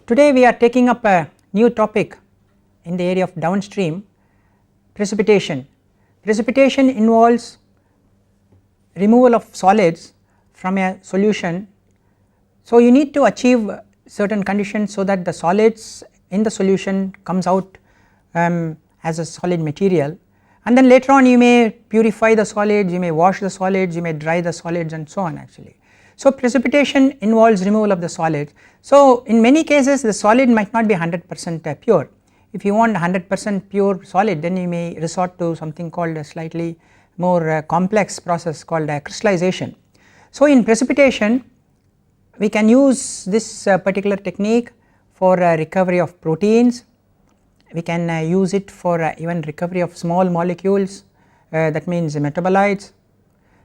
Today we are taking up a new topic in the area of downstream precipitation. Precipitation involves removal of solids from a solution. So you need to achieve certain conditions so that the solids in the solution comes out as a solid material, and then later on you may purify the solids, you may wash the solids, you may dry the solids and so on actually. So precipitation involves removal of the solids. So in many cases the solid might not be 100% pure. If you want 100% pure solid, then you may resort to something called a slightly more complex process called crystallization. So in precipitation we can use this particular technique for recovery of proteins. We can use it for even recovery of small molecules, that means metabolites.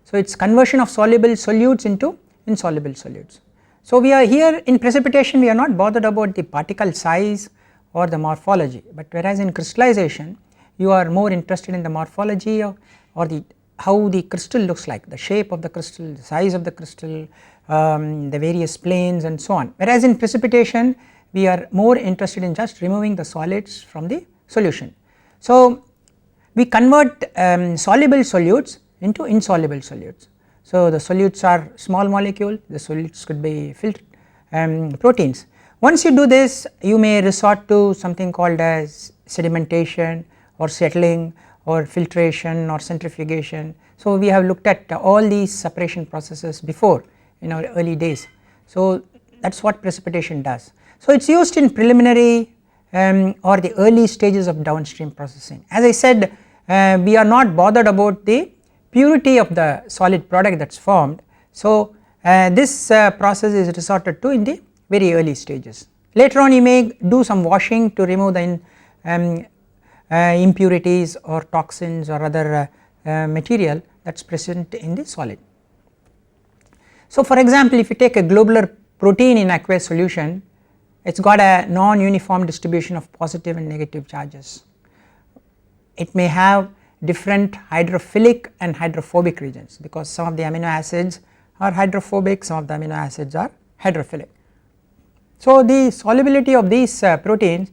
So it is conversion of soluble solutes into insoluble solutes. So we are here in precipitation, we are not bothered about the particle size or the morphology, but whereas in crystallization you are more interested in the morphology or the how the crystal looks like, the shape of the crystal, the size of the crystal, the various planes and so on, whereas in precipitation we are more interested in just removing the solids from the solution. So we convert soluble solutes into insoluble solutes. So the solutes are small molecule, the solutes could be proteins. Once you do this, you may resort to something called as sedimentation or settling or filtration or centrifugation. So we have looked at all these separation processes before in our early days. So that is what precipitation does. So it is used in preliminary or the early stages of downstream processing. As I said, we are not bothered about the purity of the solid product that is formed. So this process is resorted to in the very early stages. Later on you may do some washing to remove the impurities or toxins or other material that is present in the solid. So for example, if you take a globular protein in aqueous solution, it has got a non-uniform distribution of positive and negative charges. It may have different hydrophilic and hydrophobic regions because some of the amino acids are hydrophobic, some of the amino acids are hydrophilic. So the solubility of these proteins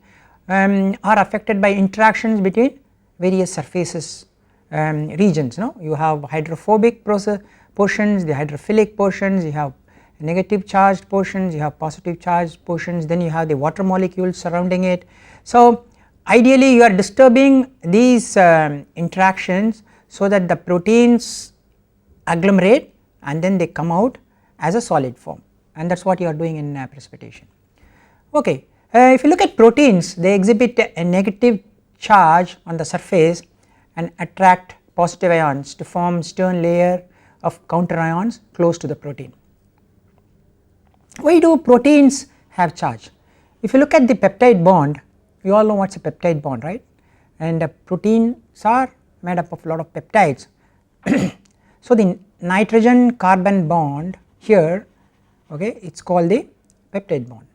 are affected by interactions between various surfaces regions. You have hydrophobic portions, the hydrophilic portions, you have negative charged portions, you have positive charged portions, then you have the water molecules surrounding it. So ideally you are disturbing these interactions so that the proteins agglomerate and then they come out as a solid form, and that is what you are doing in precipitation. Okay. If you look at proteins, they exhibit a negative charge on the surface and attract positive ions to form Stern layer of counter ions close to the protein. Why do proteins have charge? If you look at the peptide bond, you all know what is a peptide bond, right? And proteins are made up of a lot of peptides. So the nitrogen carbon bond here, okay, it is called the peptide bond,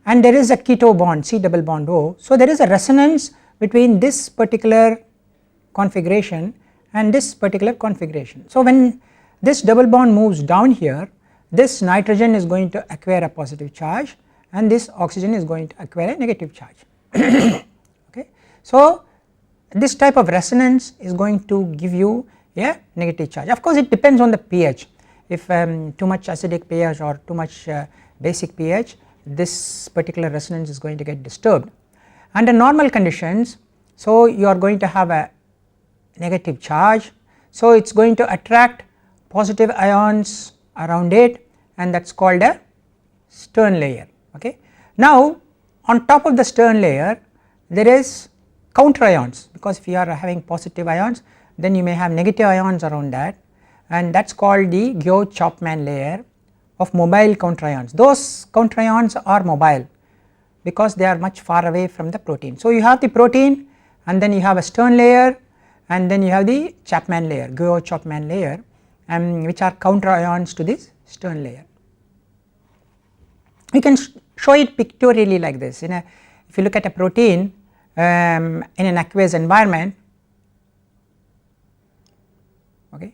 and there is a keto bond, C double bond O. So there is a resonance between this particular configuration and this particular configuration. So when this double bond moves down here, this nitrogen is going to acquire a positive charge and this oxygen is going to acquire a negative charge. Okay. So this type of resonance is going to give you a negative charge. Of course it depends on the pH. If too much acidic pH or too much basic pH, this particular resonance is going to get disturbed. Under normal conditions, so you are going to have a negative charge, so it is going to attract positive ions around it, and that is called a Stern layer. Okay. Now on top of the Stern layer there is counter ions, because if you are having positive ions then you may have negative ions around that, and that is called the Guo-Chapman layer of mobile counter ions. Those counter ions are mobile because they are much far away from the protein. So you have the protein and then you have a Stern layer and then you have the Chapman layer, Guo-Chapman layer, which are counter ions to this Stern layer. We can show it pictorially like this. If you look at a protein in an aqueous environment, okay,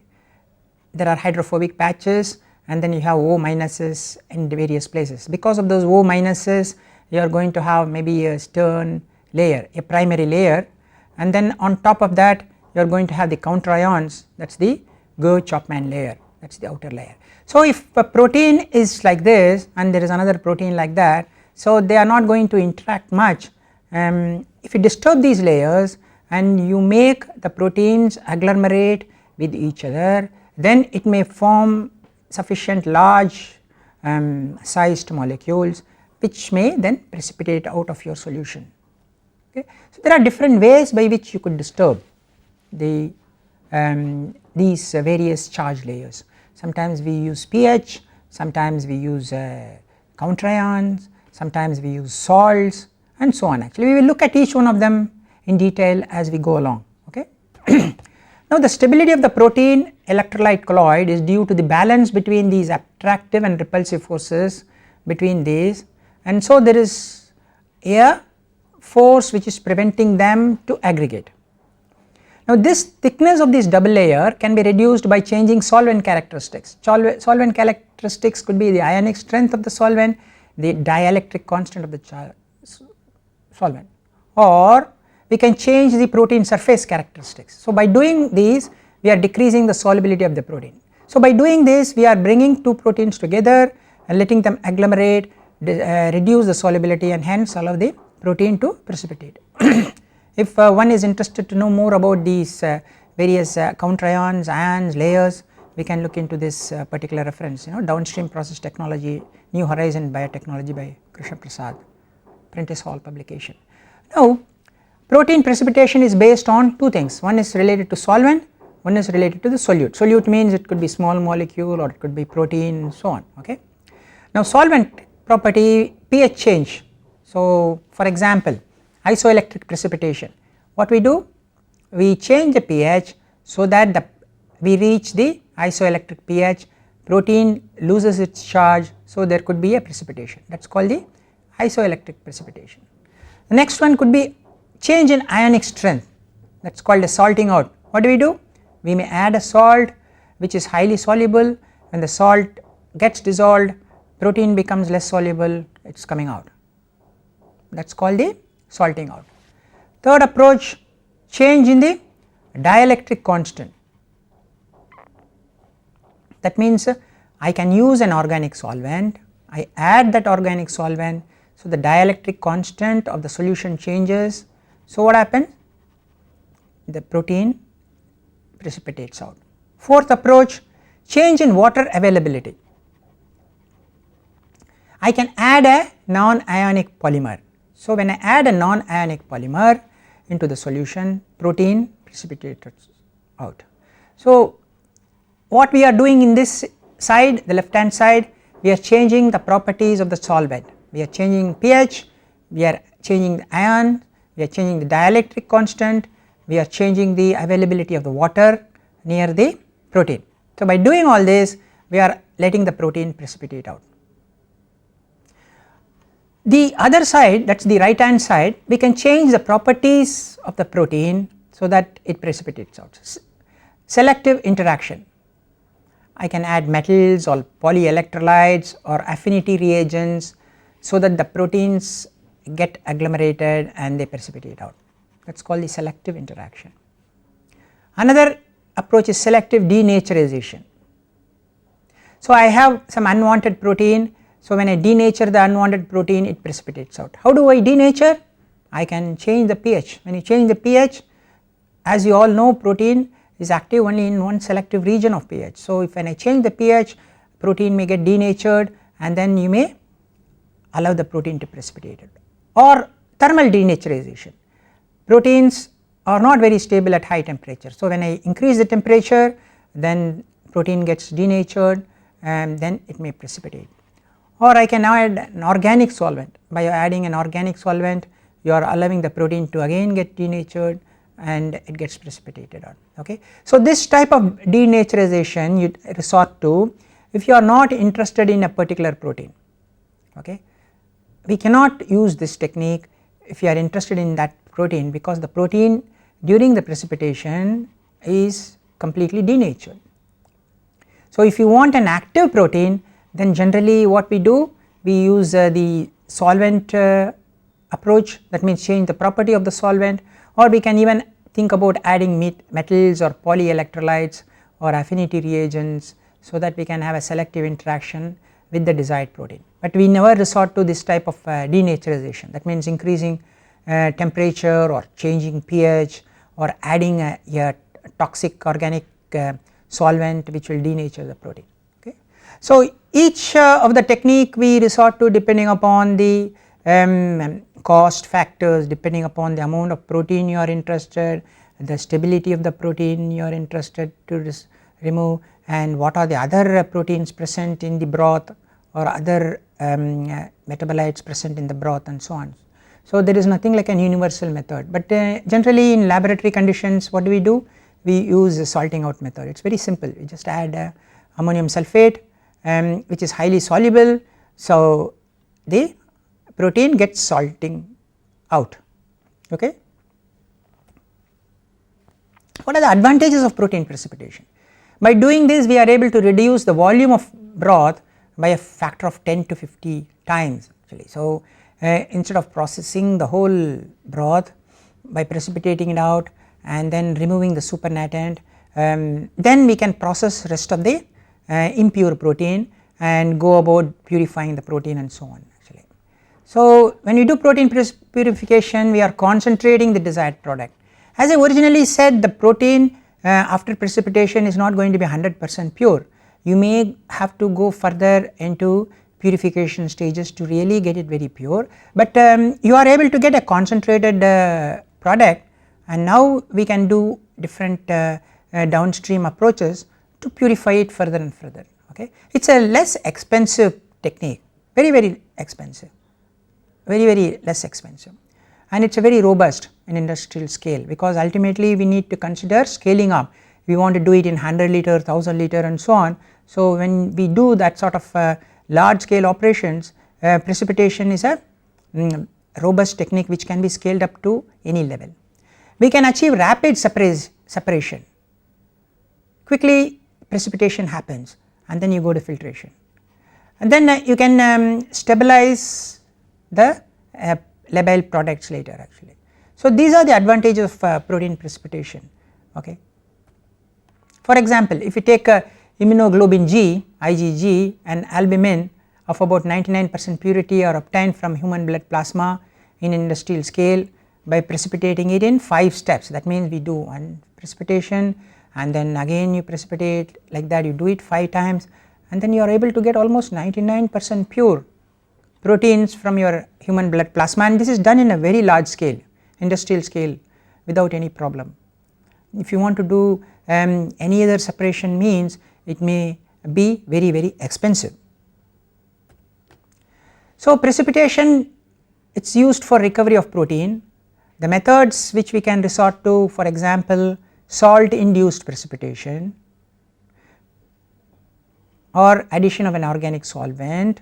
there are hydrophobic patches and then you have O minuses in various places. Because of those O minuses you are going to have maybe a stern layer, a primary layer, and then on top of that you are going to have the counter ions, that is the Chapman layer, that is the outer layer. So if a protein is like this and there is another protein like that, so they are not going to interact much. If you disturb these layers and you make the proteins agglomerate with each other, then it may form sufficient large sized molecules which may then precipitate out of your solution. Okay. So there are different ways by which you could disturb the these various charge layers. Sometimes we use pH, sometimes we use counter ions, sometimes we use salts and so on. Actually we will look at each one of them in detail as we go along. Okay. Now the stability of the protein electrolyte colloid is due to the balance between these attractive and repulsive forces between these, and so there is a force which is preventing them to aggregate. Now this thickness of this double layer can be reduced by changing solvent characteristics. Solvent characteristics could be the ionic strength of the solvent, the dielectric constant of the solvent, or we can change the protein surface characteristics. So by doing these we are decreasing the solubility of the protein. So by doing this we are bringing two proteins together and letting them agglomerate, reduce the solubility, and hence allow the protein to precipitate. If one is interested to know more about these various counter ions, layers, we can look into this particular reference, downstream process technology, New Horizon Biotechnology by Krishna Prasad, Prentice Hall publication. Now protein precipitation is based on two things, one is related to solvent, one is related to the solute. Solute means it could be small molecule or it could be protein and so on. Okay. Now solvent property, pH change. So for example isoelectric precipitation, what we do, we change the pH so that we reach the isoelectric pH, protein loses its charge, so there could be a precipitation, that is called the isoelectric precipitation. The next one could be change in ionic strength, that is called a salting out. What do? We may add a salt which is highly soluble, when the salt gets dissolved protein becomes less soluble, it is coming out, that is called the salting out. Third approach, change in the dielectric constant, that means I can use an organic solvent, I add that organic solvent, so the dielectric constant of the solution changes, so what happens, the protein precipitates out. Fourth approach, change in water availability, I can add a non-ionic polymer. So when I add a non-ionic polymer into the solution, protein precipitates out. So what we are doing in this side, the left hand side, we are changing the properties of the solvent, we are changing pH, we are changing the ion, we are changing the dielectric constant, we are changing the availability of the water near the protein. So by doing all this we are letting the protein precipitate out. The other side, that is the right hand side, we can change the properties of the protein so that it precipitates out. Selective interaction, I can add metals or polyelectrolytes or affinity reagents so that the proteins get agglomerated and they precipitate out, that is called the selective interaction. Another approach is selective denaturation. So I have some unwanted protein, so when I denature the unwanted protein it precipitates out. How do I denature? I can change the pH. When you change the pH, as you all know, protein is active only in one selective region of pH. So if when I change the pH, protein may get denatured and then you may allow the protein to precipitate it. Or thermal denaturation, proteins are not very stable at high temperature. So when I increase the temperature, then protein gets denatured and then it may precipitate. Or I can add an organic solvent. By adding an organic solvent you are allowing the protein to again get denatured and it gets precipitated out. Okay. So this type of denaturation you resort to if you are not interested in a particular protein. Okay. We cannot use this technique if you are interested in that protein, because the protein during the precipitation is completely denatured. So if you want an active protein, then generally what we do, we use the solvent approach, that means change the property of the solvent, or we can even think about adding metals or polyelectrolytes or affinity reagents so that we can have a selective interaction with the desired protein. But we never resort to this type of denaturation, that means increasing temperature or changing pH or adding a toxic organic solvent which will denature the protein. Okay. So each of the technique we resort to depending upon the cost factors, depending upon the amount of protein you are interested, the stability of the protein you are interested to remove, and what are the other proteins present in the broth or other metabolites present in the broth and so on. So there is nothing like an universal method, but generally in laboratory conditions what do? We use a salting out method. It is very simple, we just add ammonium sulphate which is highly soluble, so the protein gets salting out. Okay. What are the advantages of protein precipitation? By doing this we are able to reduce the volume of broth by a factor of 10 to 50 times actually. So instead of processing the whole broth by precipitating it out and then removing the supernatant, then we can process rest of the impure protein and go about purifying the protein and so on actually. So when we do protein purification we are concentrating the desired product. As I originally said, the protein after precipitation is not going to be 100% pure. You may have to go further into purification stages to really get it very pure, but you are able to get a concentrated product, and now we can do different downstream approaches to purify it further and further. Okay. It is a less expensive technique, very expensive, very less expensive, and it is a very robust in industrial scale, because ultimately we need to consider scaling up. We want to do it in 100 liter, 1000 liter and so on. So when we do that sort of large scale operations, precipitation is a robust technique which can be scaled up to any level. We can achieve rapid separation, quickly precipitation happens and then you go to filtration, and then you can stabilize the labile products later actually. So these are the advantages of protein precipitation. Okay. For example, if you take immunoglobulin G, IgG, and albumin of about 99% purity are obtained from human blood plasma in industrial scale by precipitating it in 5 steps. That means we do one precipitation and then again you precipitate, like that you do it 5 times, and then you are able to get almost 99% pure proteins from your human blood plasma, and this is done in a very large scale, industrial scale, without any problem. If you want to do any other separation means, it may be very expensive. So precipitation, it is used for recovery of protein. The methods which we can resort to, for example, salt induced precipitation or addition of an organic solvent.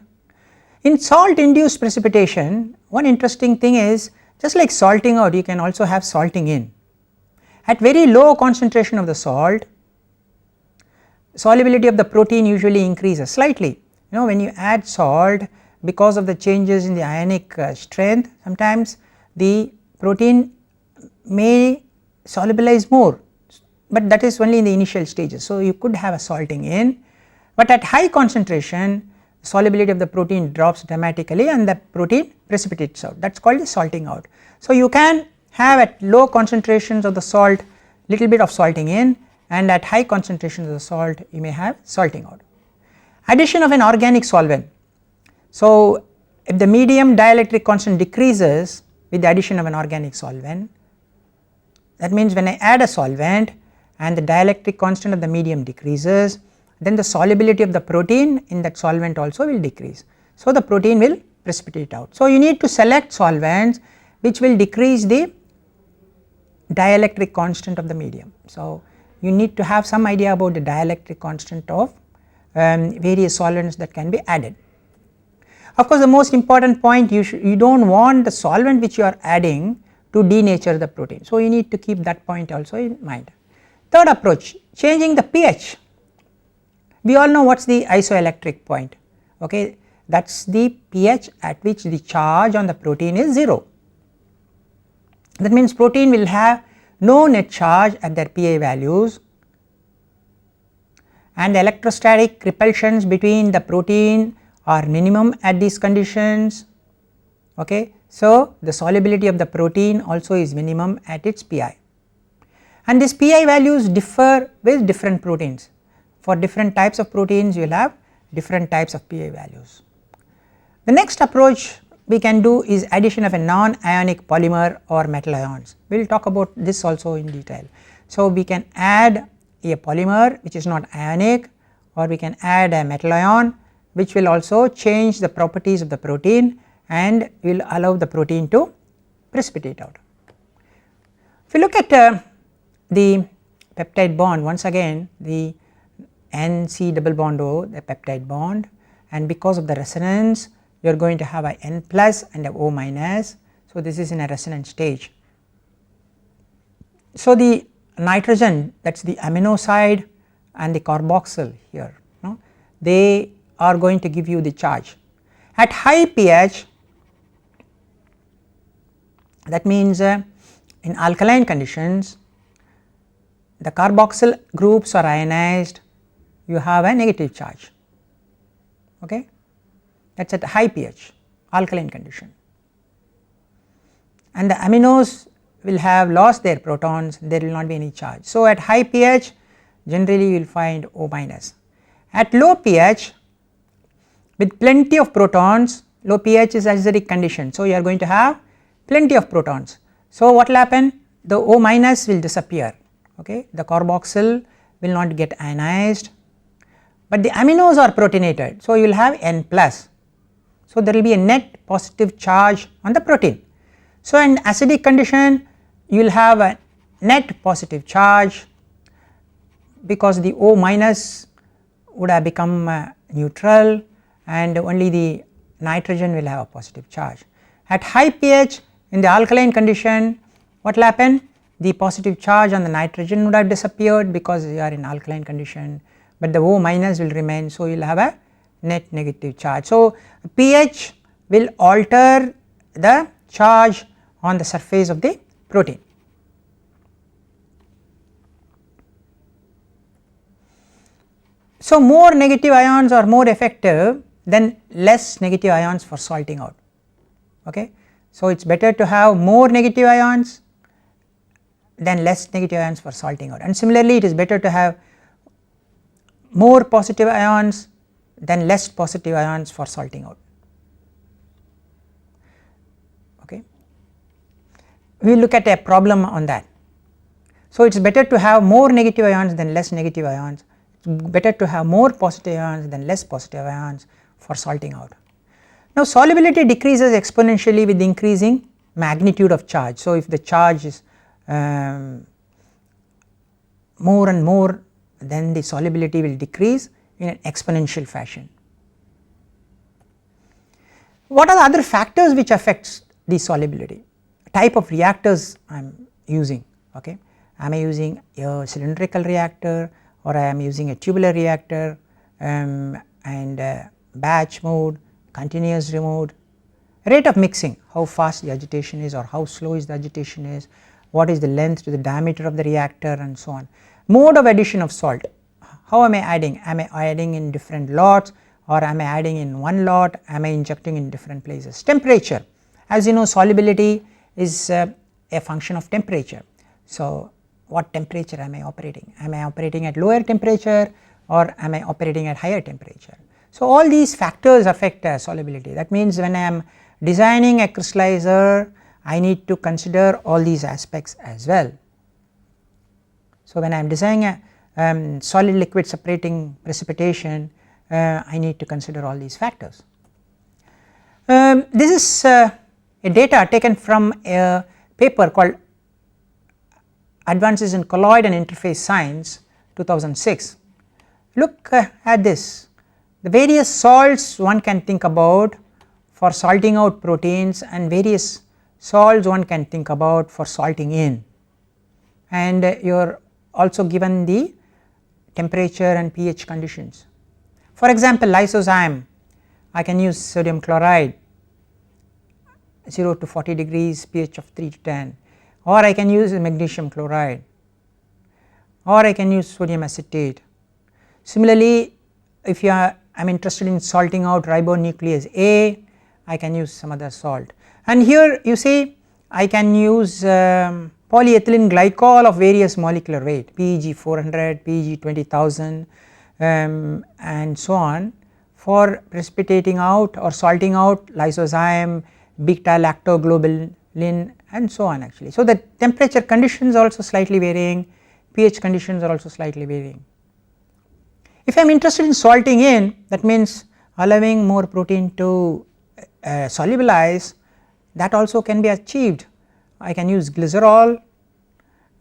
In salt induced precipitation, one interesting thing is, just like salting out, you can also have salting in. At very low concentration of the salt, solubility of the protein usually increases slightly. You know, when you add salt, because of the changes in the ionic strength, sometimes the protein may solubilize more, but that is only in the initial stages. So you could have a salting in, but at high concentration solubility of the protein drops dramatically and the protein precipitates out, that is called the salting out. So you can have at low concentrations of the salt little bit of salting in, and at high concentrations of the salt you may have salting out. Addition of an organic solvent. So if the medium dielectric constant decreases with the addition of an organic solvent, that means when I add a solvent and the dielectric constant of the medium decreases, then the solubility of the protein in that solvent also will decrease. So the protein will precipitate out. So you need to select solvents which will decrease the dielectric constant of the medium. So you need to have some idea about the dielectric constant of various solvents that can be added. Of course, the most important point, you do not want the solvent which you are adding to denature the protein. So you need to keep that point also in mind. Third approach, changing the pH. We all know what is the isoelectric point. Okay. that is the pH at which the charge on the protein is 0. That means protein will have no net charge at their pA values, and the electrostatic repulsions between the protein are minimum at these conditions. Okay. So, the solubility of the protein also is minimum at its pI, and these pI values differ with different proteins. For different types of proteins you will have different types of pI values. The next approach we can do is addition of a non-ionic polymer or metal ions. We will talk about this also in detail. So, we can add a polymer which is not ionic, or we can add a metal ion which will also change the properties of the protein and will allow the protein to precipitate out. If you look at the peptide bond, once again the NC double bond O, the peptide bond, and because of the resonance you are going to have a N plus and a O minus. So, this is in a resonance stage. So, the nitrogen, that is the amino side, and the carboxyl here, no, they are going to give you the charge. At high pH, that means in alkaline conditions the carboxyl groups are ionized, you have a negative charge. Okay. That is at high pH alkaline condition, and the aminos will have lost their protons, there will not be any charge. So, at high pH generally you will find O minus. At low pH with plenty of protons, low pH is acidic condition. So, you are going to have plenty of protons. So, what will happen? The O minus will disappear, okay. The carboxyl will not get ionized, but the aminos are protonated. So, you will have N plus. So, there will be a net positive charge on the protein. So, in acidic condition you will have a net positive charge because the O minus would have become neutral and only the nitrogen will have a positive charge. At high pH in the alkaline condition, what will happen? The positive charge on the nitrogen would have disappeared because you are in alkaline condition, but the O minus will remain. So, you will have a net negative charge. So, pH will alter the charge on the surface of the protein. So, more negative ions are more effective than less negative ions for salting out. Okay. So, it is better to have more negative ions than less negative ions for salting out, and similarly it is better to have more positive ions than less positive ions for salting out. Okay. We will look at a problem on that. So, it is better to have more negative ions than less negative ions, it is better to have more positive ions than less positive ions for salting out. Now, solubility decreases exponentially with increasing magnitude of charge. So, if the charge is more and more, then the solubility will decrease in an exponential fashion. What are the other factors which affects the solubility? Type of reactors I am using. Okay. Am I using a cylindrical reactor, or I am using a tubular reactor, and batch mode, continuous mode, rate of mixing, how fast the agitation is or how slow is the agitation is, what is the length to the diameter of the reactor, and so on. Mode of addition of salt, how am I adding? Am I adding in different lots, or am I adding in one lot, am I injecting in different places? Temperature, as you know, solubility is a function of temperature. So, what temperature am I operating? Am I operating at lower temperature, or am I operating at higher temperature? So, all these factors affect solubility. That means when I am designing a crystallizer, I need to consider all these aspects as well. So, when I am designing a solid liquid separating precipitation, I need to consider all these factors. This is a data taken from a paper called Advances in Colloid and Interface Science 2006. Look at this, the various salts one can think about for salting out proteins and various salts one can think about for salting in, and you are also given the temperature and pH conditions. For example, lysozyme I can use sodium chloride 0 to 40 degrees, pH of 3 to 10, or I can use magnesium chloride, or I can use sodium acetate. Similarly, if I am interested in salting out ribonuclease A, I can use some other salt, and here you see I can use polyethylene glycol of various molecular weight, PEG 400, PEG 20,000 and so on, for precipitating out or salting out lysozyme, beta lactoglobulin and so on actually. So, the temperature conditions are also slightly varying, pH conditions are also slightly varying. If I am interested in salting in, that means allowing more protein to solubilize, that also can be achieved. I can use glycerol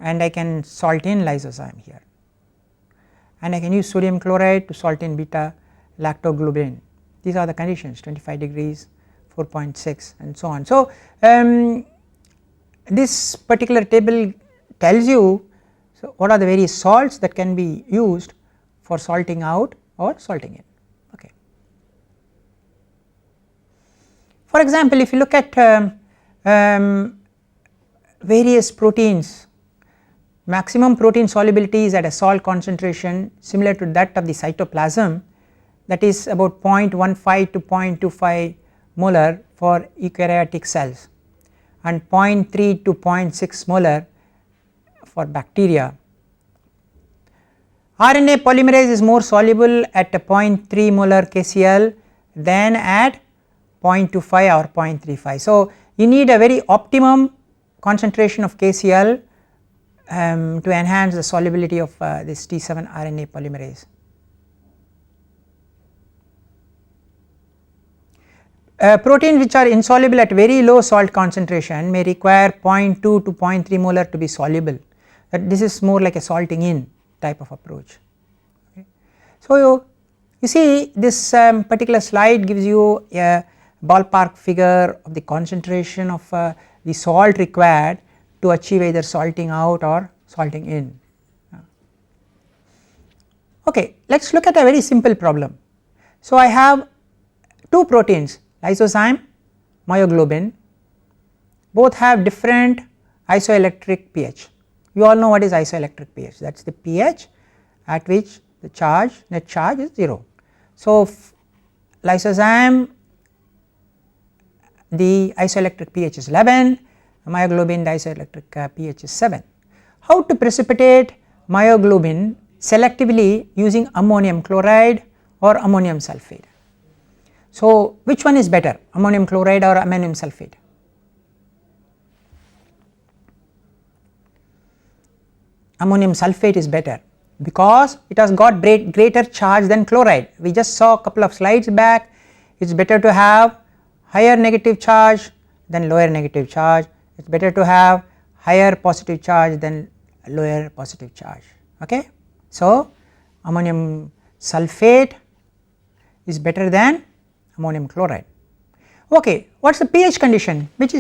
and I can salt in lysozyme here, and I can use sodium chloride to salt in beta lactoglobulin. These are the conditions, 25 degrees, 4.6 and so on. So, this particular table tells you what are the various salts that can be used for salting out or salting in. Okay. For example, if you look at various proteins, maximum protein solubility is at a salt concentration similar to that of the cytoplasm, that is about 0.15 to 0.25 molar for eukaryotic cells and 0.3 to 0.6 molar for bacteria. RNA polymerase is more soluble at a 0.3 molar KCl than at 0.25 or 0.35. So, you need a very optimum concentration of KCl to enhance the solubility of this T7 RNA polymerase. Proteins which are insoluble at very low salt concentration may require 0.2 to 0.3 molar to be soluble. This is more like a salting in type of approach. Okay. So, you see this particular slide gives you a ballpark figure of the concentration of the salt required to achieve either salting out or salting in. Okay, let us look at a very simple problem. So, I have two proteins, lysozyme, myoglobin, both have different isoelectric pH. You all know what is isoelectric pH, that is the pH at which the charge, net charge is 0. So, lysozyme, the isoelectric pH is 11, myoglobin the isoelectric pH is 7. How to precipitate myoglobin selectively using ammonium chloride or ammonium sulphate? So, which one is better, ammonium chloride or ammonium sulphate? Ammonium sulphate is better because it has got greater charge than chloride. We just saw a couple of slides back, it is better to have higher negative charge than lower negative charge, it is better to have higher positive charge than lower positive charge. Okay. So, ammonium sulphate is better than ammonium chloride. Okay, what is the pH condition, which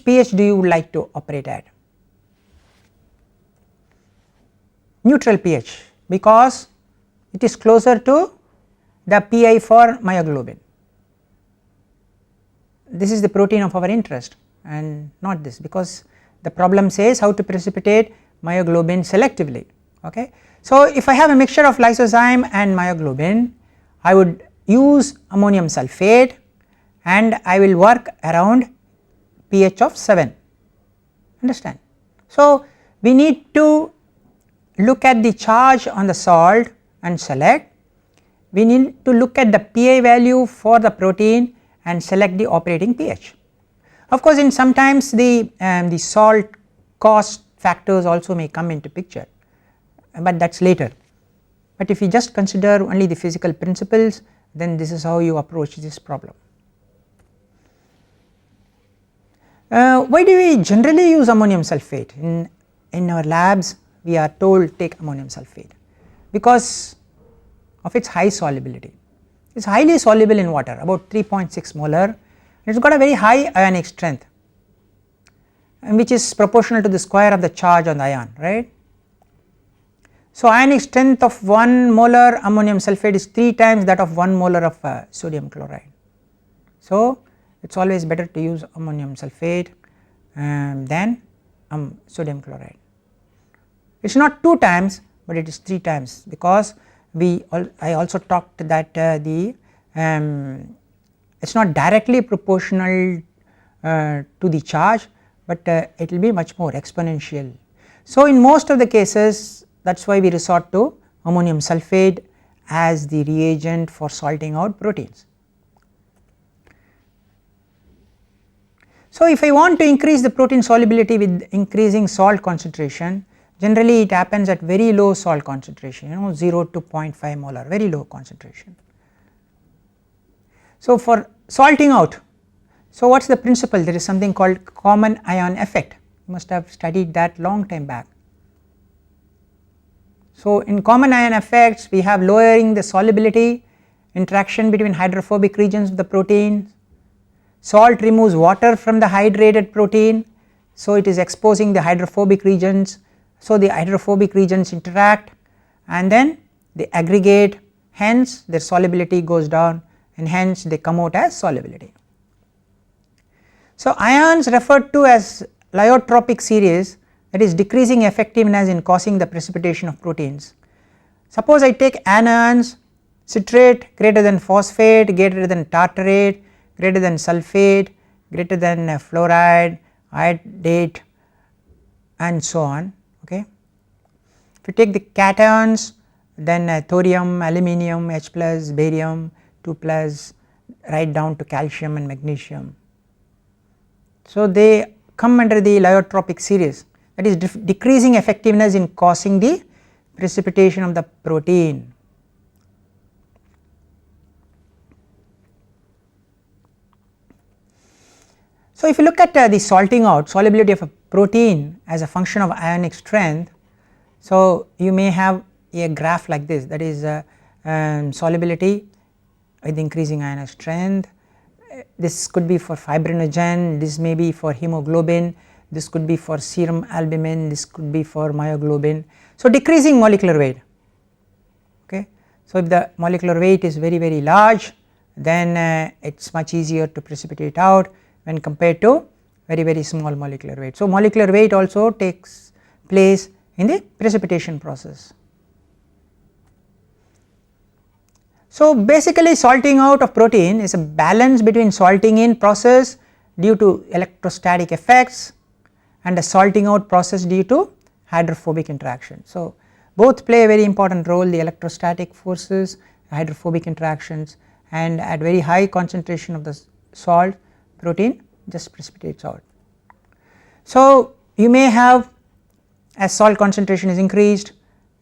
pH do you like to operate at? Neutral pH, because it is closer to the PI for myoglobin. This is the protein of our interest and not this, because the problem says how to precipitate myoglobin selectively. Okay. So, if I have a mixture of lysozyme and myoglobin, I would use ammonium sulphate and I will work around pH of 7, understand. So, we need to look at the charge on the salt and select, we need to look at the PI value for the protein and select the operating pH. Of course, in sometimes the salt cost factors also may come into picture, but that is later. But if you just consider only the physical principles, then this is how you approach this problem. Why do we generally use ammonium sulphate? In our labs we are told take ammonium sulphate because of its high solubility. It is highly soluble in water, about 3.6 molar, and it has got a very high ionic strength, and which is proportional to the square of the charge on the ion, right. So, ionic strength of 1 molar ammonium sulphate is 3 times that of 1 molar of sodium chloride. So, it is always better to use ammonium sulphate than sodium chloride. It is not 2 times, but it is 3 times, because I also talked that it is not directly proportional to the charge, but it will be much more exponential. So, in most of the cases, that is why we resort to ammonium sulphate as the reagent for salting out proteins. So, if I want to increase the protein solubility with increasing salt concentration, generally it happens at very low salt concentration, 0 to 0.5 molar, very low concentration. So, for salting out, so what is the principle? There is something called common ion effect, you must have studied that long time back. So, in common ion effects we have lowering the solubility, interaction between hydrophobic regions of the protein, salt removes water from the hydrated protein, so it is exposing the hydrophobic regions, so the hydrophobic regions interact and then they aggregate, hence their solubility goes down and hence they come out as solubility. So, ions referred to as Lyotropic series, that is decreasing effectiveness in causing the precipitation of proteins. Suppose I take anions, citrate greater than phosphate, greater than tartarate, greater than sulphate, greater than fluoride, iodate and so on. Okay. If you take the cations, then thorium, aluminium, H plus, barium, 2 plus, right down to calcium and magnesium. So, they come under the Lyotropic series, that is decreasing effectiveness in causing the precipitation of the protein. So, if you look at the salting out solubility of a protein as a function of ionic strength, so you may have a graph like this, that is solubility with increasing ionic strength. This could be for fibrinogen, this may be for hemoglobin, this could be for serum albumin, this could be for myoglobin. So, decreasing molecular weight. Okay. So, if the molecular weight is very very large, then it is much easier to precipitate out when compared to very very small molecular weight. So, molecular weight also takes place in the precipitation process. So, basically salting out of protein is a balance between salting in process due to electrostatic effects and a salting out process due to hydrophobic interaction. So, both play a very important role, the electrostatic forces, hydrophobic interactions, and at very high concentration of the salt, protein just precipitates out. So, you may have, as salt concentration is increased,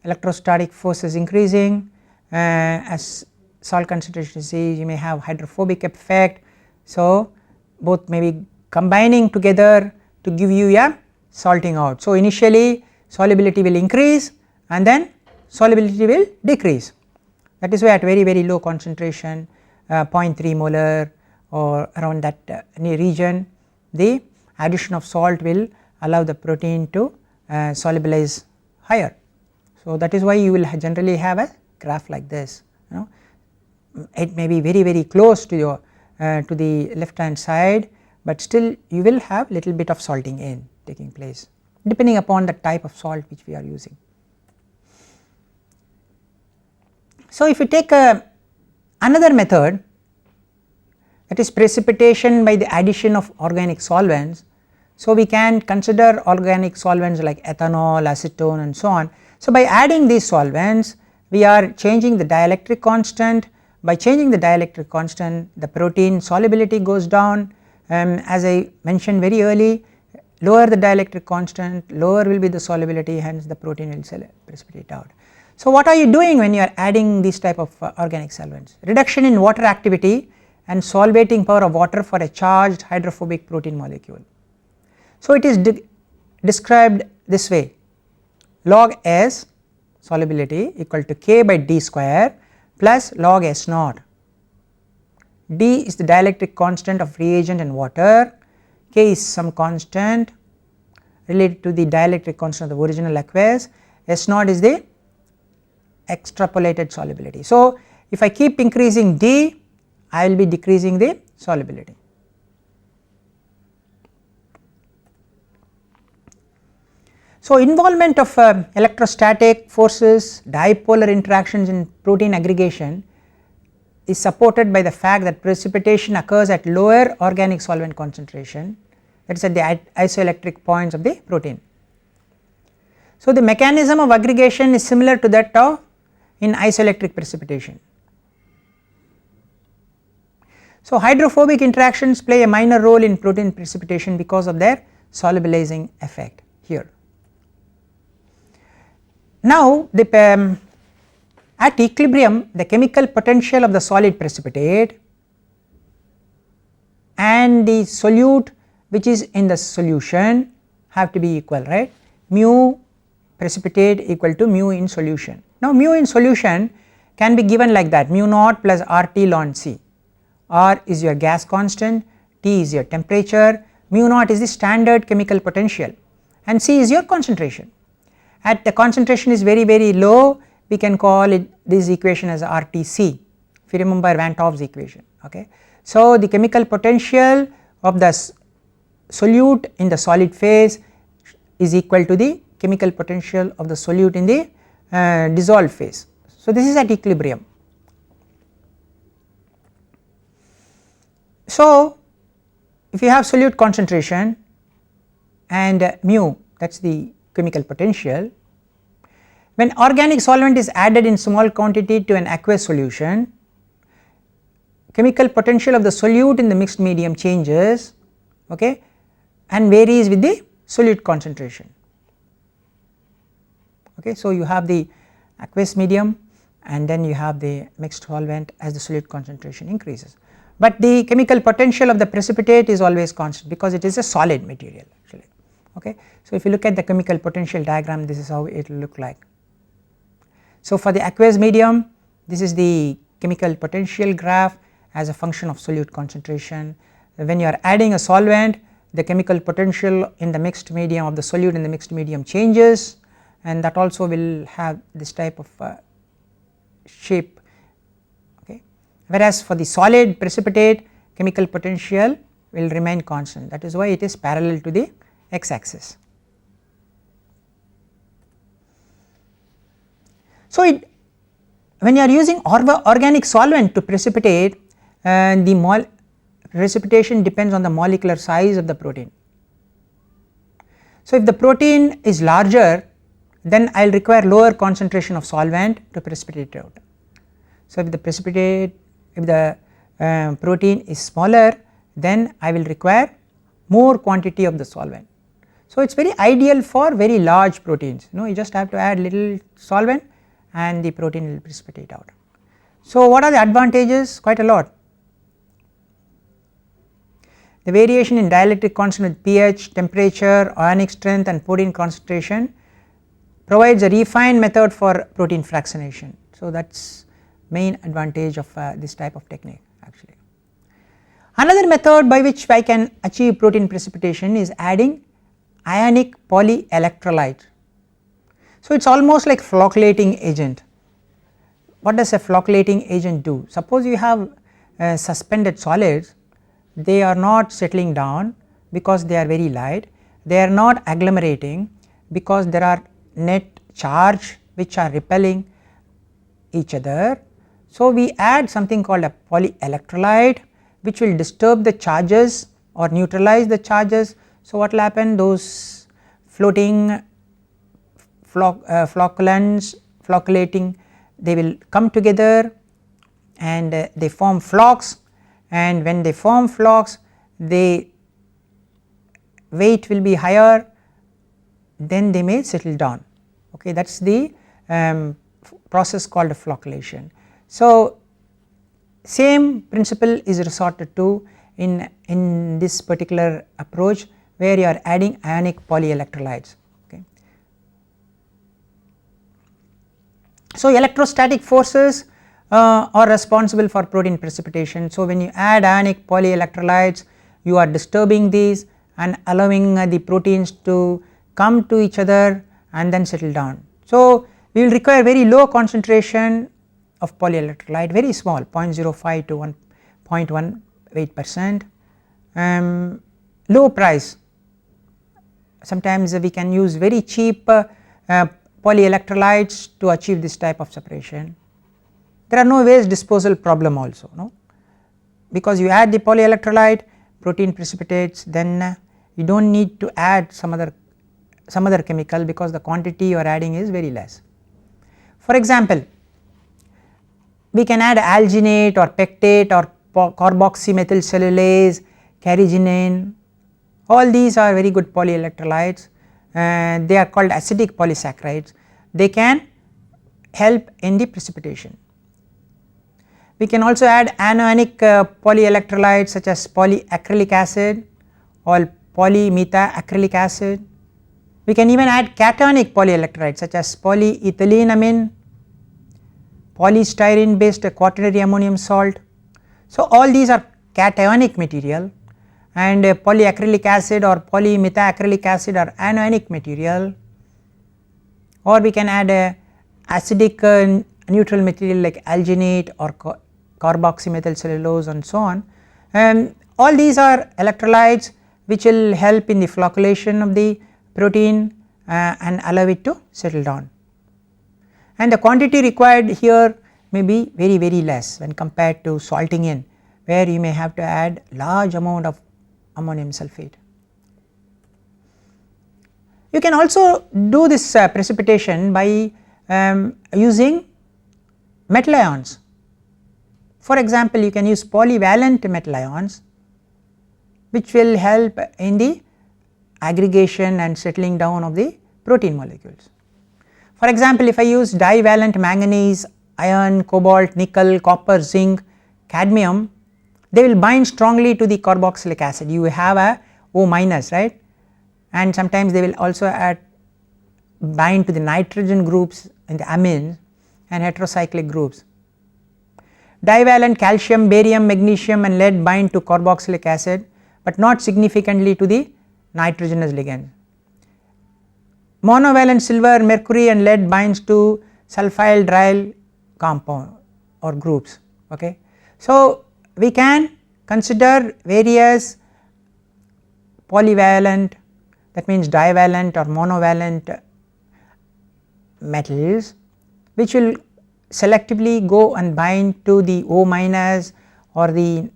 electrostatic force is increasing, as salt concentration is increased, you may have hydrophobic effect. So, both may be combining together to give you a salting out. So, initially solubility will increase and then solubility will decrease, that is why at very very low concentration 0.3 molar or around that region, the addition of salt will allow the protein to solubilize higher. So, that is why you will generally have a graph like this, it may be very very close to your to the left hand side, but still you will have little bit of salting in taking place depending upon the type of salt which we are using. So, if you take another method, that is precipitation by the addition of organic solvents. So, we can consider organic solvents like ethanol, acetone and so on. So, by adding these solvents we are changing the dielectric constant. By changing the dielectric constant, the protein solubility goes down, as I mentioned very early, lower the dielectric constant, lower will be the solubility, hence the protein will precipitate out. So, what are you doing when you are adding these type of organic solvents? Reduction in water activity and solvating power of water for a charged hydrophobic protein molecule. So, it is described this way: log S solubility equal to K by D square plus log S naught. D is the dielectric constant of reagent and water, K is some constant related to the dielectric constant of the original aqueous, S naught is the extrapolated solubility. So, if I keep increasing D, I will be decreasing the solubility. So, involvement of electrostatic forces, dipolar interactions in protein aggregation is supported by the fact that precipitation occurs at lower organic solvent concentration, that is at the isoelectric points of the protein. So, the mechanism of aggregation is similar to that of in isoelectric precipitation. So, hydrophobic interactions play a minor role in protein precipitation because of their solubilizing effect here. Now, at equilibrium the chemical potential of the solid precipitate and the solute which is in the solution have to be equal, right, mu precipitate equal to mu in solution. Now, mu in solution can be given like that, mu naught plus RT ln C. R is your gas constant, T is your temperature, mu naught is the standard chemical potential and C is your concentration. At the concentration is very low, we can call it this equation as RTC, if you remember Van 't Hoff's equation. Okay. So, the chemical potential of the solute in the solid phase is equal to the chemical potential of the solute in the dissolved phase. So, this is at equilibrium. So, if you have solute concentration and mu, that is the chemical potential, when organic solvent is added in small quantity to an aqueous solution, chemical potential of the solute in the mixed medium changes, okay, and varies with the solute concentration. Okay. So, you have the aqueous medium and then you have the mixed solvent as the solute concentration increases, but the chemical potential of the precipitate is always constant because it is a solid material actually. Okay. So, if you look at the chemical potential diagram, this is how it will look like. So, for the aqueous medium, this is the chemical potential graph as a function of solute concentration. When you are adding a solvent, the chemical potential in the mixed medium of the solute in the mixed medium changes, and that also will have this type of shape. Okay. Whereas, for the solid precipitate, chemical potential will remain constant, that is why it is parallel to the x axis. So, when you are using organic solvent to precipitate, the precipitation depends on the molecular size of the protein. So, if the protein is larger, then I will require lower concentration of solvent to precipitate it out. So, if the protein is smaller, then I will require more quantity of the solvent. So, it is very ideal for very large proteins, you just have to add little solvent and the protein will precipitate out. So, what are the advantages? Quite a lot. The variation in dielectric constant with pH, temperature, ionic strength and protein concentration provides a refined method for protein fractionation. So, that is main advantage of this type of technique actually. Another method by which I can achieve protein precipitation is adding ionic polyelectrolyte. So, it is almost like flocculating agent. What does a flocculating agent do? Suppose you have suspended solids, they are not settling down because they are very light, they are not agglomerating because there are net charge which are repelling each other. So, we add something called a polyelectrolyte which will disturb the charges or neutralize the charges. So, what will happen? Those floating flocculants flocculating, they will come together and they form flocks, and when they form flocks, the weight will be higher, then they may settle down. Okay, that is the process called flocculation. So, same principle is resorted to in this particular approach where you are adding ionic polyelectrolytes. Okay. So, electrostatic forces are responsible for protein precipitation. So, when you add ionic polyelectrolytes, you are disturbing these and allowing the proteins to come to each other and then settle down. So, we will require very low concentration of polyelectrolyte, very small 0.05 to 1.18%, low price. Sometimes we can use very cheap polyelectrolytes to achieve this type of separation. There are no waste disposal problem also, no, because you add the polyelectrolyte, protein precipitates, then you do not need to add some other chemical because the quantity you are adding is very less. For example, we can add alginate or pectate or carboxymethylcellulase, carrageenane, all these are very good polyelectrolytes, they are called acidic polysaccharides, they can help in the precipitation. We can also add anionic polyelectrolytes such as polyacrylic acid or polymethaacrylic acid. We can even add cationic polyelectrolytes such as polyethylenamine, polystyrene based quaternary ammonium salt. So, all these are cationic material, and polyacrylic acid or polymethaacrylic acid are anionic material, or we can add a acidic neutral material like alginate or carboxymethylcellulose and so on, and all these are electrolytes which will help in the flocculation of the protein and allow it to settle down, and the quantity required here may be very less when compared to salting in, where you may have to add large amount of ammonium sulphate. You can also do this precipitation by using metal ions. For example, you can use polyvalent metal ions which will help in the aggregation and settling down of the protein molecules. For example, if I use divalent manganese, iron, cobalt, nickel, copper, zinc, cadmium, they will bind strongly to the carboxylic acid. You have a O minus, right, and sometimes they will also bind to the nitrogen groups in the amines and heterocyclic groups. Divalent calcium, barium, magnesium and lead bind to carboxylic acid, but not significantly to the nitrogenous ligand. Monovalent silver, mercury and lead binds to sulfyldryl compound or groups. Okay. So, we can consider various polyvalent, that means divalent or monovalent metals which will selectively go and bind to the O minus or the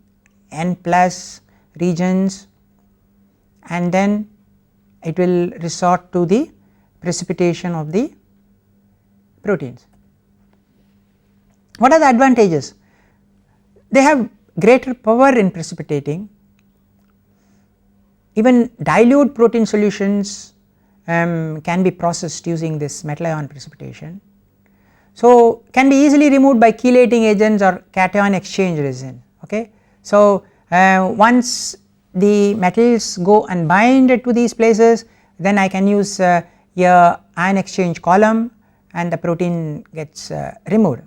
N plus regions, and then it will resort to the precipitation of the proteins. What are the advantages? They have greater power in precipitating. Even dilute protein solutions can be processed using this metal ion precipitation. So, can be easily removed by chelating agents or cation exchange resin. Okay. So, once the metals go and bind to these places, then I can use a ion exchange column and the protein gets removed.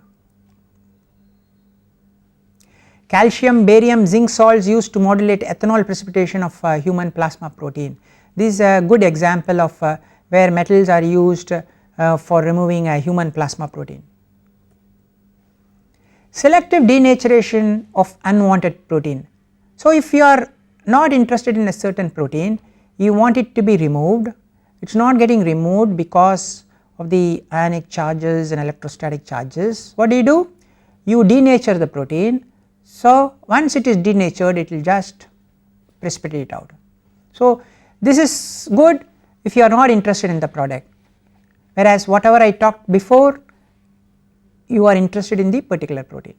Calcium, barium, zinc salts used to modulate ethanol precipitation of human plasma protein. This is a good example of where metals are used for removing a human plasma protein. Selective denaturation of unwanted protein. So, if you are not interested in a certain protein, you want it to be removed, it is not getting removed because of the ionic charges and electrostatic charges. What do? You denature the protein. So, once it is denatured, it will just precipitate out. So, this is good if you are not interested in the product, whereas whatever I talked before, you are interested in the particular protein.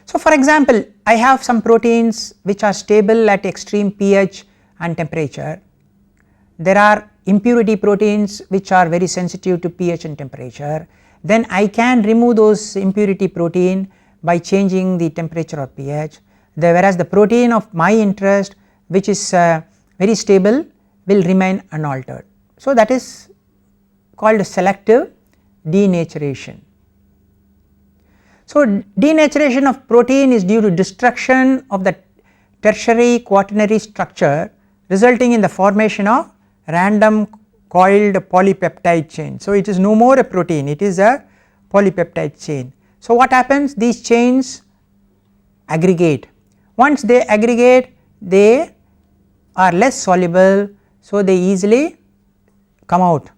So, for example, I have some proteins which are stable at extreme pH and temperature. There are impurity proteins which are very sensitive to pH and temperature. Then I can remove those impurity protein by changing the temperature or pH, whereas the protein of my interest which is very stable will remain unaltered. So, that is called selective denaturation. So, denaturation of protein is due to destruction of the tertiary quaternary structure resulting in the formation of random coiled polypeptide chain. So, it is no more a protein, it is a polypeptide chain. So, what happens, these chains aggregate, once they aggregate they are less soluble, so they easily come out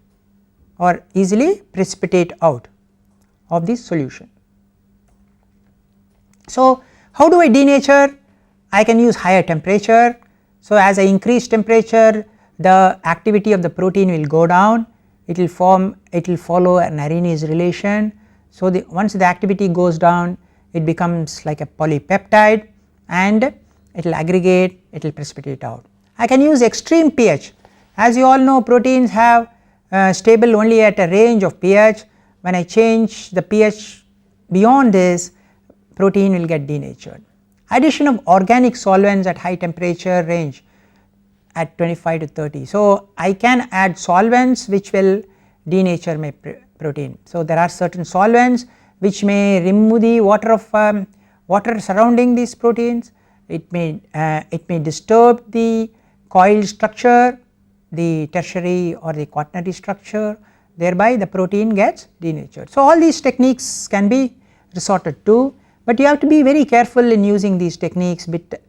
or easily precipitate out of this solution. So, how do I denature? I can use higher temperature. So, as I increase temperature, the activity of the protein will go down, it will follow an Arrhenius relation. So, once the activity goes down, it becomes like a polypeptide and it will aggregate, it will precipitate out. I can use extreme pH. As you all know, proteins have stable only at a range of pH. When I change the pH beyond this, protein will get denatured. Addition of organic solvents at high temperature range at 25 to 30. So, I can add solvents which will denature my protein. So, there are certain solvents which may remove the water surrounding these proteins, it may disturb the coil structure, the tertiary or the quaternary structure, thereby the protein gets denatured. So, all these techniques can be resorted to, but you have to be very careful in using these techniques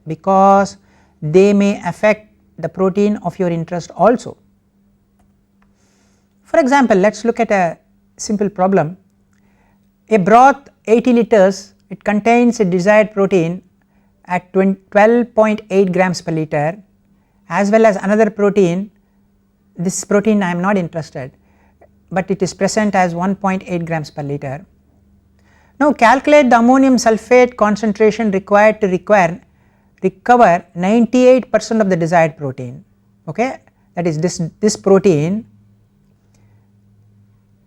because they may affect the protein of your interest also. For example, let us look at a simple problem. A broth 80 liters, it contains a desired protein at 12.8 grams per liter, as well as another protein. This protein I am not interested, but it is present as 1.8 grams per liter. Now, calculate the ammonium sulfate concentration required to recover 98% of the desired protein. Okay, that is this protein,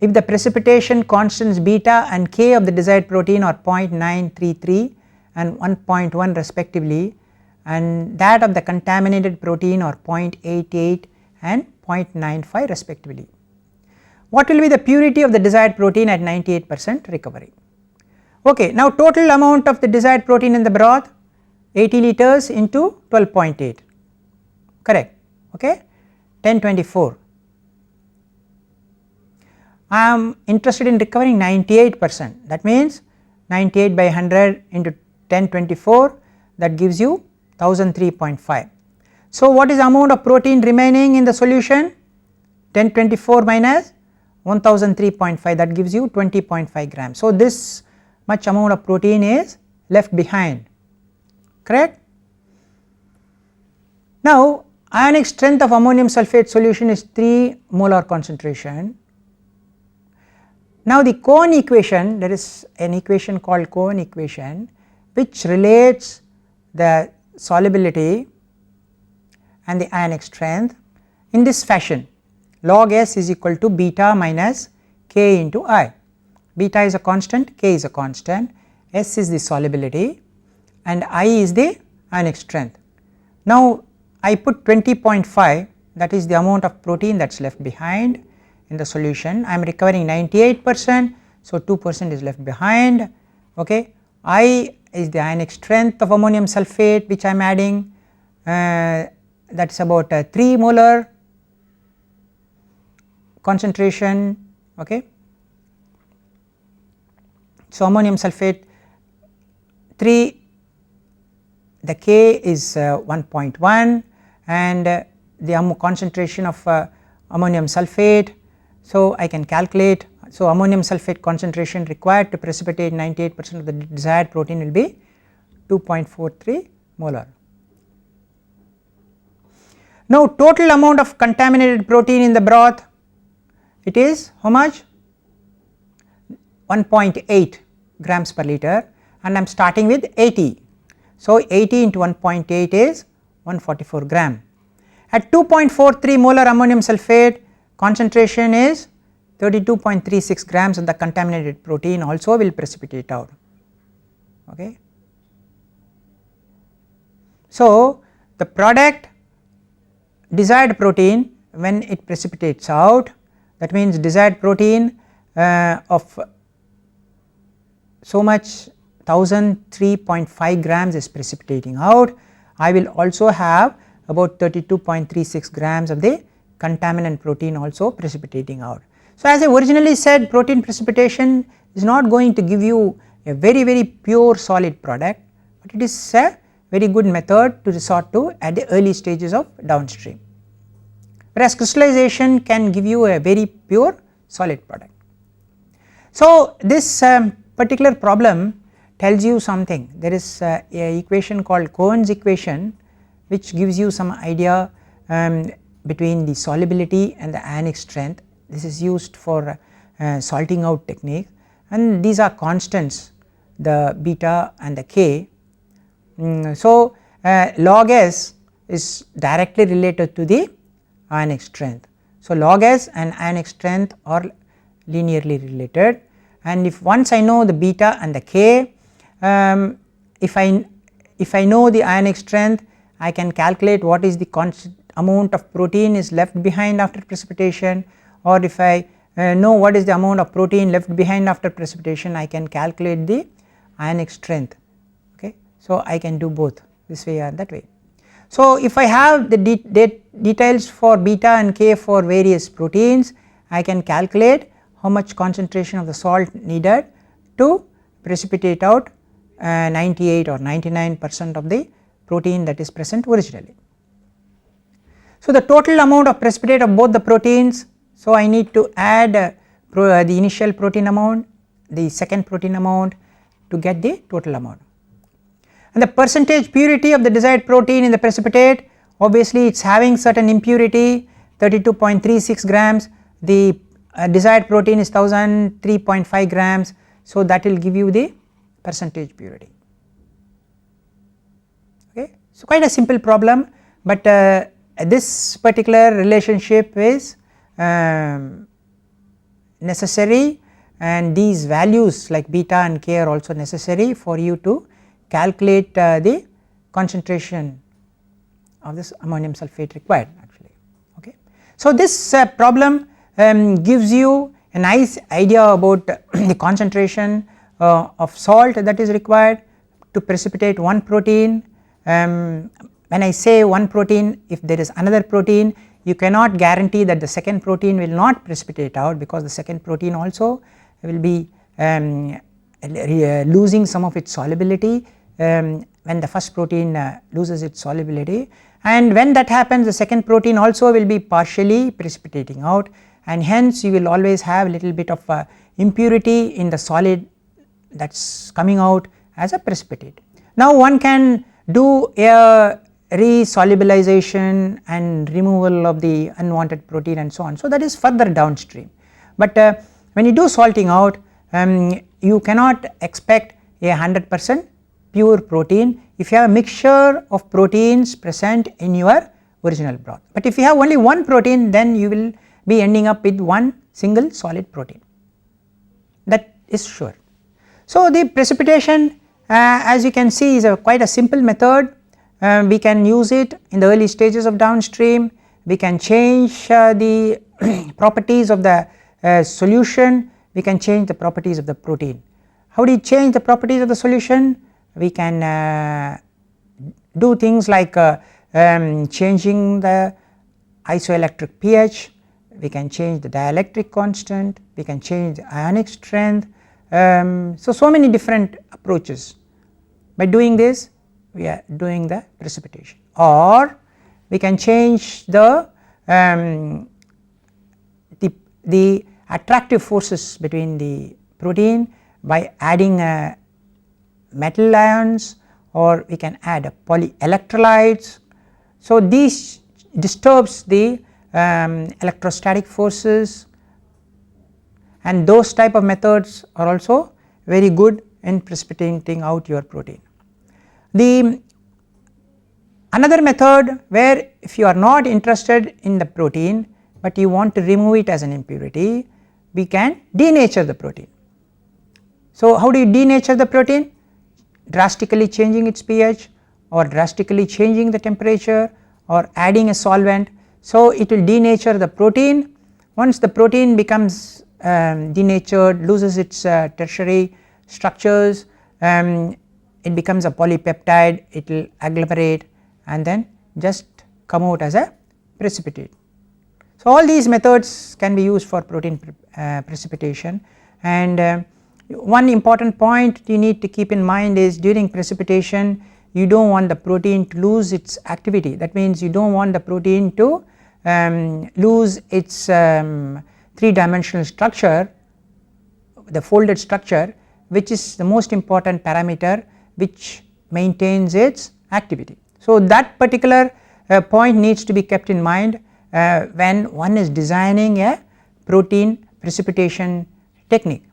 if the precipitation constants beta and k of the desired protein are 0.933 and 1.1 respectively, and that of the contaminated protein are 0.88 and 0.95 respectively. What will be the purity of the desired protein at 98% recovery? Okay, now total amount of the desired protein in the broth 80 liters into 12.8, correct, okay, 1024. I am interested in recovering 98%, that means 98 by 100 into 1024, that gives you 1003.5. So, what is the amount of protein remaining in the solution? 1024 minus 1003.5, that gives you 20.5 grams. So, this much amount of protein is left behind, correct. Now, ionic strength of ammonium sulfate solution is 3 molar concentration. Now, the Cohen equation, there is an equation called Cohen equation which relates the solubility and the ionic strength in this fashion: log S is equal to beta minus K into I. Beta is a constant, K is a constant, S is the solubility and I is the ionic strength. Now, I put 20.5, that is the amount of protein that is left behind in the solution. I am recovering 98%, so 2% is left behind. Okay. I is the ionic strength of ammonium sulfate which I am adding, that is about 3 molar concentration. Okay. So, ammonium sulfate 3, the K is 1.1 and the concentration of ammonium sulfate. So, I can calculate. So, ammonium sulfate concentration required to precipitate 98% of the desired protein will be 2.43 molar. Now, total amount of contaminated protein in the broth, it is how much? 1.8 grams per liter, and I am starting with 80. So, 80 into 1.8 is 144 gram. At 2.43 molar ammonium sulfate, concentration is 32.36 grams of the contaminated protein also will precipitate out. Okay. So, the product desired protein when it precipitates out, that means desired protein of so much 1003.5 grams is precipitating out. I will also have about 32.36 grams of the contaminant protein also precipitating out. So as I originally said, protein precipitation is not going to give you a very pure solid product, but it is a very good method to resort to at the early stages of downstream, whereas crystallization can give you a very pure solid product. So this particular problem tells you something. There is a equation called Cohen's equation which gives you some idea between the solubility and the ionic strength. This is used for salting out technique, and these are constants, the beta and the k. So log S is directly related to the ionic strength. So log S and ionic strength are linearly related, and if once I know the beta and the k, if I know the ionic strength, I can calculate what is the constant amount of protein is left behind after precipitation, or if I know what is the amount of protein left behind after precipitation, I can calculate the ionic strength. Okay. So I can do both this way or that way. So if I have the details for beta and k for various proteins, I can calculate how much concentration of the salt needed to precipitate out 98 or 99% of the protein that is present originally. So the total amount of precipitate of both the proteins, so I need to add the initial protein amount, the second protein amount to get the total amount. And the percentage purity of the desired protein in the precipitate, obviously it is having certain impurity 32.36 grams, the desired protein is 1003.5 grams, so that will give you the percentage purity. Okay. So quite a simple problem, but this particular relationship is necessary, and these values like beta and k are also necessary for you to calculate the concentration of this ammonium sulphate required actually. Okay. So this problem gives you a nice idea about the concentration of salt that is required to precipitate one protein. When I say one protein, if there is another protein, you cannot guarantee that the second protein will not precipitate out, because the second protein also will be losing some of its solubility when the first protein loses its solubility, and when that happens the second protein also will be partially precipitating out, and hence you will always have a little bit of impurity in the solid that is coming out as a precipitate. Now one can do a resolubilization and removal of the unwanted protein and so on, so that is further downstream, but when you do salting out, you cannot expect a 100% pure protein if you have a mixture of proteins present in your original broth, but if you have only one protein, then you will be ending up with one single solid protein, that is sure. So the precipitation as you can see is quite a simple method. We can use it in the early stages of downstream. We can change the properties of the solution, we can change the properties of the protein. How do you change the properties of the solution? We can do things like changing the isoelectric pH, we can change the dielectric constant, we can change the ionic strength, so many different approaches. By doing this we are doing the precipitation, or we can change the attractive forces between the protein by adding metal ions, or we can add polyelectrolytes. So these disturbs the electrostatic forces, and those type of methods are also very good in precipitating out your protein. Another method where if you are not interested in the protein but you want to remove it as an impurity, we can denature the protein. So how do you denature the protein? Drastically changing its pH, or drastically changing the temperature, or adding a solvent. So it will denature the protein. Once the protein becomes denatured, loses its tertiary structures, it becomes a polypeptide, it will agglomerate and then just come out as a precipitate. So, all these methods can be used for protein precipitation, and one important point you need to keep in mind is during precipitation you do not want the protein to lose its activity. That means you do not want the protein to lose its 3-dimensional structure, the folded structure, which is the most important parameter which maintains its activity. So, that particular point needs to be kept in mind when one is designing a protein precipitation technique.